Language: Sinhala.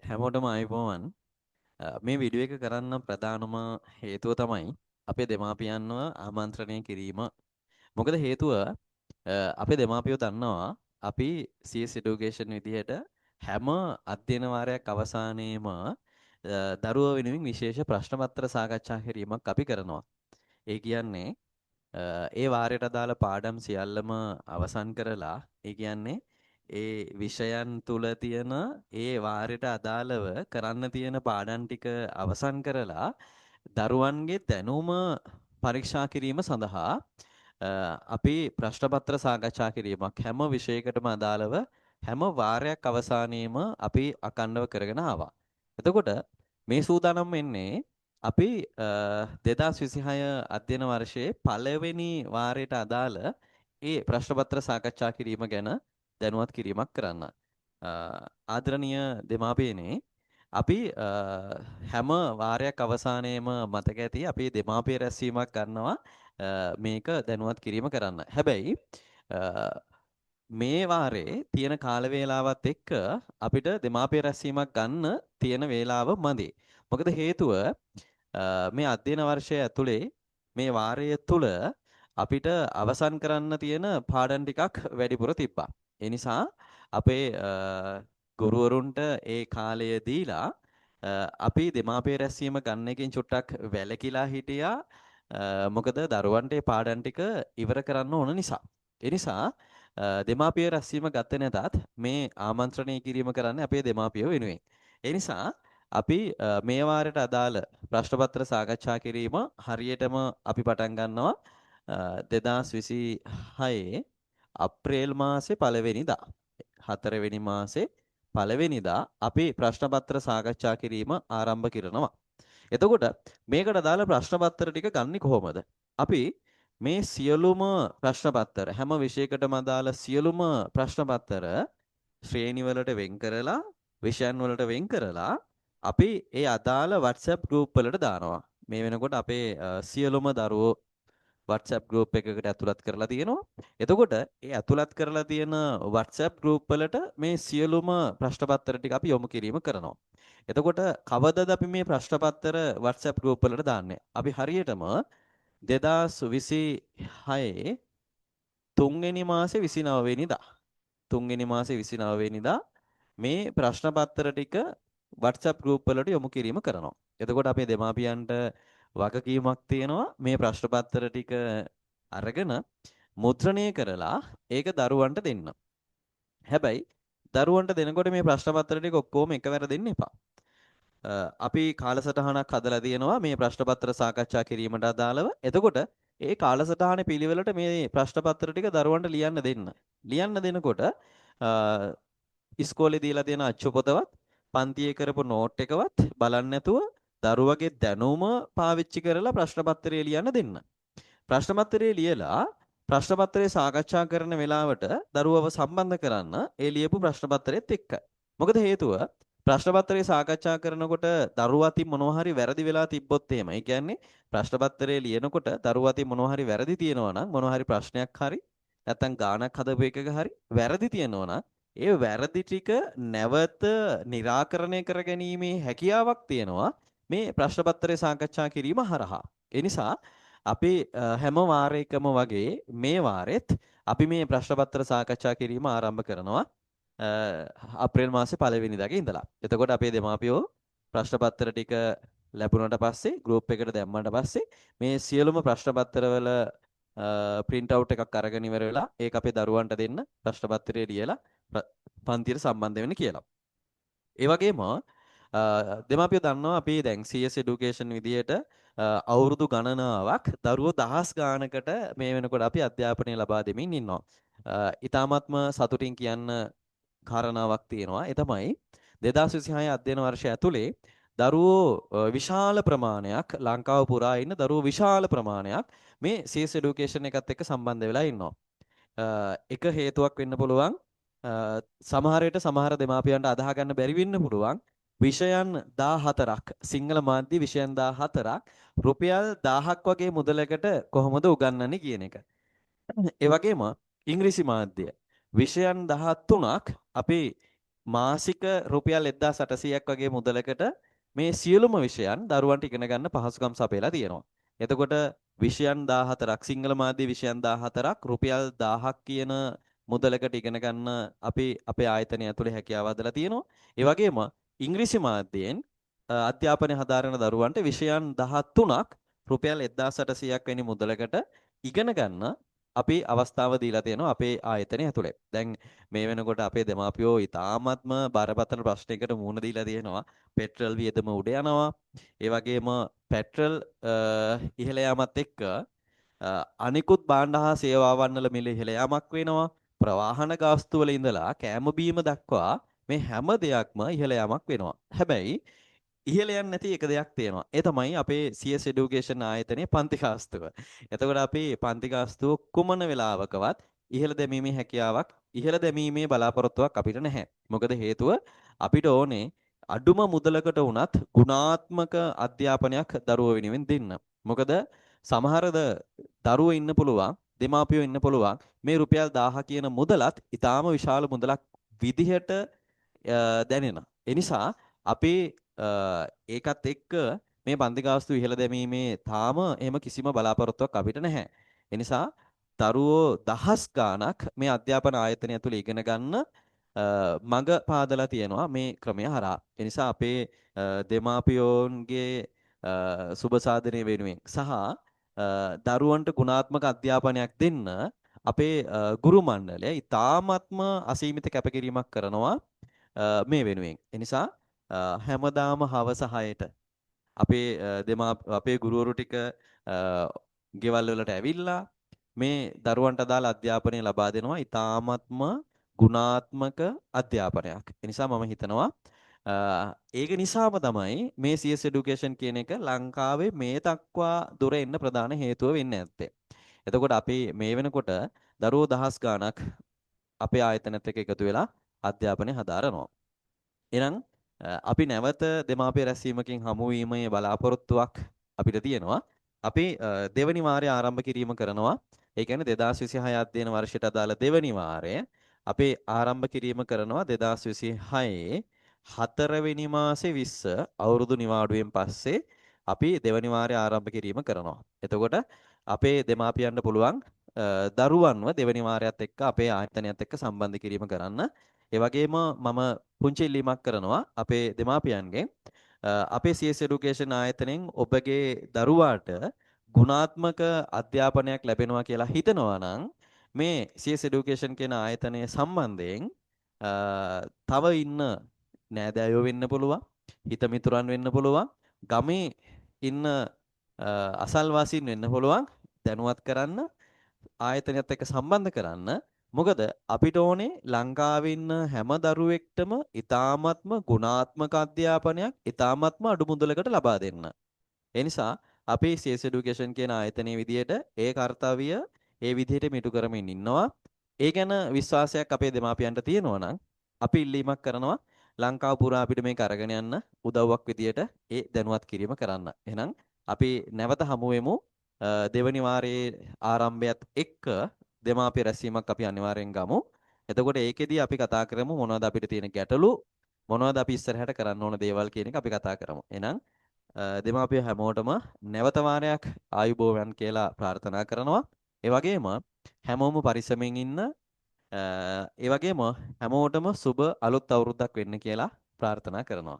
හැමෝටම ආයුබෝවන්. මේ වීඩියෝ එක කරන්න ප්‍රධානම හේතුව තමයි අපේ දෙමාපියන්ව ආමන්ත්‍රණය කිරීම. මොකද හේතුව අපේ දෙමාපියෝ දන්නවා අපි CS education විදිහට හැම අධ්‍යයන වාරයක් අවසානයේම දරුවෝ වෙනුවෙන් විශේෂ ප්‍රශ්න පත්‍ර සාකච්ඡා කිරීමක් අපි කරනවා. ඒ කියන්නේ ඒ වාරයට අදාළ පාඩම් සියල්ලම අවසන් කරලා ඒ කියන්නේ ඒ විෂයන් තුල තියෙන ඒ වාරයට අදාළව කරන්න තියෙන පාඩම් ටික අවසන් කරලා දරුවන්ගේ දැනුම පරීක්ෂා කිරීම සඳහා අපි ප්‍රශ්න පත්‍ර සාකච්ඡා කිරීමක් හැම විෂයකටම අදාළව හැම වාරයක් අවසානයේම අපි අකණ්ඩව කරගෙන ආවා. එතකොට මේ සූදානම් වෙන්නේ අපි 2026 අධ්‍යයන වර්ෂයේ පළවෙනි වාරයට අදාළ ඒ ප්‍රශ්න පත්‍ර සාකච්ඡා කිරීම ගැන දැනුවත් කිරීමක් කරන්න. ආදරණීය දෙමාපියනේ අපි හැම වාරයක් අවසානයේම මතක ඇති අපි දෙමාපිය රැස්වීමක් ගන්නවා මේක දැනුවත් කිරීම කරන්න. හැබැයි මේ වාරේ තියෙන කාල වේලාවත් එක්ක අපිට දෙමාපිය රැස්වීමක් ගන්න තියෙන වේලාව මදි. මොකද හේතුව මේ අධ්‍යයන වර්ෂය ඇතුලේ මේ වාරය තුල අපිට අවසන් කරන්න තියෙන පාඩම් ටිකක් වැඩිපුර තිබ්බා. ඒ නිසා අපේ ගුරුවරුන්ට ඒ කාලය දීලා අපි දෙමාපිය රැස්වීම ගන්න එකෙන් චුට්ටක් වැළකීලා හිටියා. මොකද දරුවන්ට ඒ පාඩම් ටික ඉවර කරන්න ඕන නිසා. ඒ නිසා දෙමාපිය රැස්වීම ගත්තේ නැතත් මේ ආමන්ත්‍රණය කිරීම කරන්නේ අපේ දෙමාපියෝ වෙනුවෙන්. ඒ නිසා අපි මේ වාරයට අදාළ ප්‍රශ්න පත්‍ර සාකච්ඡා කිරීම හරියටම අපි පටන් ගන්නවා 2026 අප්‍රේල් මාසේ පළවෙනිදා 4 වෙනි මාසේ පළවෙනිදා අපි ප්‍රශ්න පත්‍ර සාකච්ඡා කිරීම ආරම්භ කරනවා. එතකොට මේකට අදාළ ප්‍රශ්න පත්‍ර ටික ගන්නේ කොහොමද? අපි මේ සියලුම ප්‍රශ්න පත්‍ර හැම විෂයකටම අදාළ සියලුම ප්‍රශ්න පත්‍ර ශ්‍රේණි වලට වෙන් කරලා විෂයන් වලට වෙන් කරලා අපි ඒ අදාළ WhatsApp group වලට දානවා. මේ වෙනකොට අපේ සියලුම දරුවෝ WhatsApp group එකකට ඇතුළත් කරලා තියෙනවා. එතකොට ඒ ඇතුළත් කරලා තියෙන WhatsApp group වලට මේ සියලුම ප්‍රශ්න පත්‍ර ටික අපි යොමු කිරීම කරනවා. එතකොට කවදද අපි මේ ප්‍රශ්න පත්‍ර WhatsApp group වලට දාන්නේ? අපි හරියටම 2026 3 වෙනි මාසේ 29 වෙනිදා 3 වෙනි මාසේ 29 වෙනිදා මේ ප්‍රශ්න පත්‍ර ටික WhatsApp group වලට යොමු කිරීම කරනවා. එතකොට අපේ දෙමාපියන්ට වගකීමක් තියෙනවා මේ ප්‍රශ්න පත්‍ර ටික අරගෙන මුද්‍රණය කරලා ඒක දරුවන්ට දෙන්න. හැබැයි දරුවන්ට දෙනකොට මේ ප්‍රශ්න පත්‍ර ටික ඔක්කොම එකවර දෙන්න එපා. අපි කාලසටහනක් හදලා තියෙනවා මේ ප්‍රශ්න පත්‍ර සාකච්ඡා කිරීමට අදාළව. එතකොට ඒ කාලසටහනේ පිළිවෙලට මේ ප්‍රශ්න පත්‍ර ටික දරුවන්ට ලියන්න දෙන්න. ලියන්න දෙනකොට ඉස්කෝලේ දීලා තියෙන අච්චු පොතවත් පන්තියේ කරපු නෝට් එකවත් බලන්න නැතුව දරුවගේ දැනුම පාවිච්චි කරලා ප්‍රශ්න පත්‍රය ලියන්න දෙන්න. ප්‍රශ්න පත්‍රය ලියලා ප්‍රශ්න පත්‍රය සාකච්ඡා කරන වෙලාවට දරුවව සම්බන්ධ කරන්න ඒ ලියපු ප්‍රශ්න පත්‍රයත් එක්ක. මොකද හේතුව ප්‍රශ්න පත්‍රය සාකච්ඡා කරනකොට දරුවා අතින් මොනවා හරි වැරදි වෙලා තිබ්බොත් එහෙම. ඒ කියන්නේ ප්‍රශ්න පත්‍රය ලියනකොට දරුවා අතින් මොනවා හරි වැරදි තියෙනවා නම් මොනවා හරි ප්‍රශ්නයක් හරි නැත්නම් ගානක් හදපු එකක හරි වැරදි තියෙනවා නම් ඒ වැරදි ටික නැවත निराකරණය කර ගැනීමේ හැකියාවක් තියෙනවා මේ ප්‍රශ්න පත්‍රය සාකච්ඡා කිරීම හරහා. ඒ නිසා අපි හැම වාරයකම වගේ මේ වාරෙත් අපි මේ ප්‍රශ්න පත්‍ර සාකච්ඡා කිරීම ආරම්භ කරනවා අප්‍රේල් මාසේ පළවෙනිදාගේ ඉඳලා. එතකොට අපේ දෙමාපියෝ ප්‍රශ්න පත්‍ර ටික ලැබුණට පස්සේ ගෲප් එකට දැම්මට පස්සේ මේ සියලුම ප්‍රශ්න පත්‍රවල print out එකක් අරගෙන ඉවර වෙලා ඒක අපේ දරුවන්ට දෙන්න ප්‍රශ්න පත්‍රය ලියලා පන්තියට සම්බන්ධ වෙන්න කියලා. ඒ වගේම දෙමාපියෝ දන්නවා අපි දැන් CS education විදියට අවුරුදු ගණනාවක් දරුවෝ දහස් ගානකට මේ වෙනකොට අපි අධ්‍යාපනය ලබා දෙමින් ඉන්නවා. ඊ타මාත්ම සතුටින් කියන්න කාරණාවක් තියෙනවා. ඒ තමයි 2026 අධ්‍යයන වර්ෂය ඇතුලේ දරුවෝ විශාල ප්‍රමාණයක් ලංකාව පුරා ඉන්න දරුවෝ විශාල ප්‍රමාණයක් මේ CS education එකත් එක්ක සම්බන්ධ වෙලා ඉන්නවා. එක හේතුවක් වෙන්න පුළුවන් සමහර විට සමහර දෙමාපියන්ට අදාහ ගන්න බැරි වෙන්න පුළුවන් විෂයන් 14ක් සිංහල මාධ්‍ය විෂයන් 14ක් රුපියල් 1000ක් වගේ මුදලකට කොහොමද උගන්වන්නේ කියන එක. ඒ වගේම ඉංග්‍රීසි මාධ්‍ය විෂයන් 13ක් අපි මාසික රුපියල් 1800ක් වගේ මුදලකට මේ සියලුම විෂයන් දරුවන්ට ඉගෙන ගන්න පහසුකම් සපයලා තියෙනවා. එතකොට විෂයන් 14ක් සිංහල මාධ්‍ය විෂයන් 14ක් රුපියල් 1000ක් කියන මුදලකට ඉගෙන ගන්න අපි අපේ ආයතනය ඇතුලේ හැකියාව හදලා තියෙනවා. ඒ වගේම ඉංග්‍රීසි මාධ්‍යයෙන් අධ්‍යාපනය හදාරන දරුවන්ට විෂයන් 13ක් රුපියල් 1800ක් වැනි මුදලකට ඉගෙන ගන්න අපි අවස්ථාව දීලා තියෙනවා අපේ ආයතනය ඇතුලේ. දැන් මේ වෙනකොට අපේ දෙමාපියෝ ඉතාමත්ම බරපතල ප්‍රශ්නයකට මුහුණ දීලා තියෙනවා. පෙට්‍රල් වියදම උඩ යනවා. ඒ වගේම පෙට්‍රල් ඉහළ යාමත් එක්ක අනිකුත් භාණ්ඩ හා සේවාවන් වල මිල ඉහළ යාමක් වෙනවා. ප්‍රවාහන ගාස්තු වල ඉඳලා කෑම බීම දක්වා මේ හැම දෙයක්ම ඉහළ යාමක් වෙනවා. හැබැයි ඉහළ යන්නේ නැති එක දෙයක් තියෙනවා. ඒ තමයි අපේ CS Education ආයතනයේ පන්ති ගාස්තුව. එතකොට අපි පන්ති ගාස්තුව කුමන වෙලාවකවත් ඉහළ දැමීමේ හැකියාවක් ඉහළ දැමීමේ බලාපොරොත්තුවක් අපිට නැහැ. මොකද හේතුව අපිට ඕනේ අඩුම මුදලකට වුණත් ගුණාත්මක අධ්‍යාපනයක් දරුවෝ වෙනුවෙන් දෙන්න. මොකද සමහර දරුවෝ ඉන්න පුළුවන්, දෙමාපියෝ ඉන්න පුළුවන් මේ රුපියල් 1000 කියන මුදලත් ඊටාම විශාල මුදලක් විදිහට දැනෙනවා. ඒ නිසා අපි ඒකත් එක්ක මේ පන්ති ගාස්තු ඉහළ දැමීමේ තාම එහෙම කිසිම බලාපොරොත්තුවක් අපිට නැහැ. ඒ නිසා දරුවෝ දහස් ගාණක් මේ අධ්‍යාපන ආයතනය ඇතුළේ ඉගෙන ගන්න මඟ පාදලා තියෙනවා මේ ක්‍රමය හරහා. ඒ නිසා අපේ දෙමාපියෝන්ගේ සුබ සාධනය වෙනුවෙන් සහ දරුවන්ට ගුණාත්මක අධ්‍යාපනයක් දෙන්න අපේ ගුරු මණ්ඩලය ඉතාමත්ම අසීමිත කැපකිරීමක් කරනවා මේ වෙනුවෙන්. ඒ නිසා හැමදාම හවස 6ට අපේ ගුරුවරු ටික ගෙවල් වලට ඇවිල්ලා මේ දරුවන්ට අදාළ අධ්‍යාපනය ලබා දෙනවා. ඊ타ත්ම ගුණාත්මක අධ්‍යාපනයක්. ඒ නිසා මම හිතනවා ඒක නිසාම තමයි මේ CS Education කියන එක ලංකාවේ මේ දක්වා දුර එන්න ප්‍රධාන හේතුව වෙන්නේ නැත්තේ. එතකොට අපි මේ වෙනකොට දරුවෝ දහස් ගාණක් අපේ ආයතනත් එක්ක එකතු වෙලා අධ්‍යාපනය හදාරනවා. එහෙනම් අපි නැවත දෙමාපිය රැස්වීමකින් හමු වීමේ බලාපොරොත්තුවක් අපිට තියෙනවා. අපි දෙවනි වාරය ආරම්භ කිරීම කරනවා. ඒ කියන්නේ 2026 අධ්‍යයන වර්ෂයට අදාළ දෙවනි වාරය අපි ආරම්භ කිරීම කරනවා 2026 4වෙනි මාසේ 20 අවුරුදු නිවාඩුවෙන් පස්සේ අපි දෙවනි වාරය ආරම්භ කිරීම කරනවා. එතකොට අපේ දෙමාපියන්ට පුළුවන් දරුවන්ව දෙවනි වාරයත් එක්ක අපේ ආයතනයත් එක්ක සම්බන්ධ කිරීම කරන්න. ඒ වගේම මම පුංචි ඉල්ලීමක් කරනවා අපේ දෙමාපියන්ගෙන් අපේ CS Education ආයතනයෙන් ඔබගේ දරුවාට ගුණාත්මක අධ්‍යාපනයක් ලැබෙනවා කියලා හිතනවා නම් මේ CS Education කියන ආයතනය සම්බන්ධයෙන් තව ඉන්න නෑදෑයෝ වෙන්න පුළුවන්, හිත මිතුරන් වෙන්න පුළුවන්, ගමේ ඉන්න අසල්වාසීන් වෙන්න පුළුවන් දැනුවත් කරන්න ආයතනයත් එක්ක සම්බන්ධ කරන්න. මොකද අපිට ඕනේ ලංකාවේ ඉන්න හැම දරුවෙක්ටම ඊ타ත්ම ගුණාත්මක අධ්‍යාපනයක් ඊ타ත්ම අඩු මුදලකට ලබා දෙන්න. ඒ නිසා අපි CS Education කියන ආයතනයේ විදියට ඒ කාර්යය ඒ විදිහට මිටු කරමින් ඉන්නවා. ඒ ගැන විශ්වාසයක් අපේ දෙමාපියන්ට තියෙනවා නම් අපි ඉල්ලීමක් කරනවා ලංකාව පුරා අපිට මේක අරගෙන යන්න උදව්වක් විදියට ඒ දැනුවත් කිරීම කරන්න. එහෙනම් අපි නැවත හමු වෙමු දෙවනි වාරයේ ආරම්භයත් එක්ක දෙමාපිය රැස්වීමක් අපි අනිවාර්යෙන් ගමු. එතකොට ඒකෙදී අපි කතා කරමු මොනවද අපිට තියෙන ගැටලු මොනවද අපි ඉස්සරහට කරන්න ඕන දේවල් කියන එක අපි කතා කරමු. එහෙනම් දෙමාපිය හැමෝටම නැවත වාරයක් ආයුබෝවන් කියලා ප්‍රාර්ථනා කරනවා. ඒ වගේම හැමෝම පරිස්සමෙන් ඉන්න ඒ වගේම හැමෝටම සුබ අලුත් අවුරුද්දක් වෙන්න කියලා ප්‍රාර්ථනා කරනවා.